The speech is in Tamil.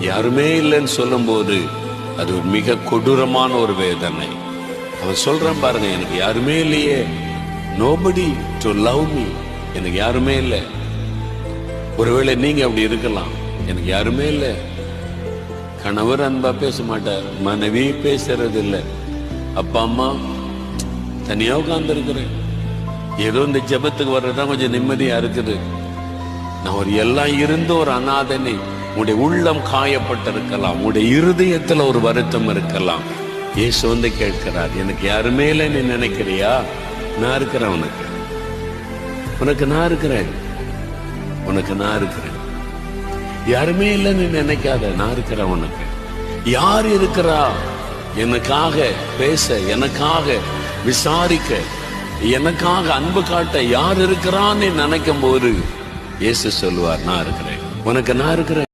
யாருமே இல்லைன்னு சொல்லும் போது அது ஒரு மிக கொடூரமான ஒரு வேதனை. அவன் சொல்றான் பாருங்க, எனக்கு யாருமே இல்லையே, nobody to love me, எனக்கு யாருமே இல்லை. ஒருவேளை நீங்க அப்படி இருக்கலாம், எனக்கு யாருமே இல்லை. கணவர் அன்பா பேச மாட்டார், மனைவி பேசுறது இல்லை, அப்பா அம்மா தனியா உட்கார்ந்து இருக்கிறேன், ஏதோ இந்த ஜெபத்துக்கு வர்றதுதான் கொஞ்சம் நிம்மதியா இருக்குது. நான் ஒரு எல்லாம் இருந்த ஒரு அநாதனை. உங்களுடைய உள்ளம் காயப்பட்டிருக்கலாம், உங்களுடைய இருதயத்துல ஒரு வருத்தம் இருக்கலாம். இயேசு வந்து கேட்கிறார், எனக்கு யாருமே இல்லை நீ நினைக்கிறியா? நான் இருக்கிறேன், உனக்கு நான் இருக்கிறேன், உனக்கு நான் இருக்கிறேன். யாருமே இல்லை நீ நினைக்காத, நான் இருக்கிறேன் உனக்கு. யார் இருக்கிறா எனக்காக பேச, எனக்காக விசாரிக்க, எனக்காக அன்பு காட்ட யார் இருக்கிறான்னு நினைக்கும் போது இயேசு சொல்லுவார், நான் இருக்கிறேன், உனக்கு நான் இருக்கிறேன்.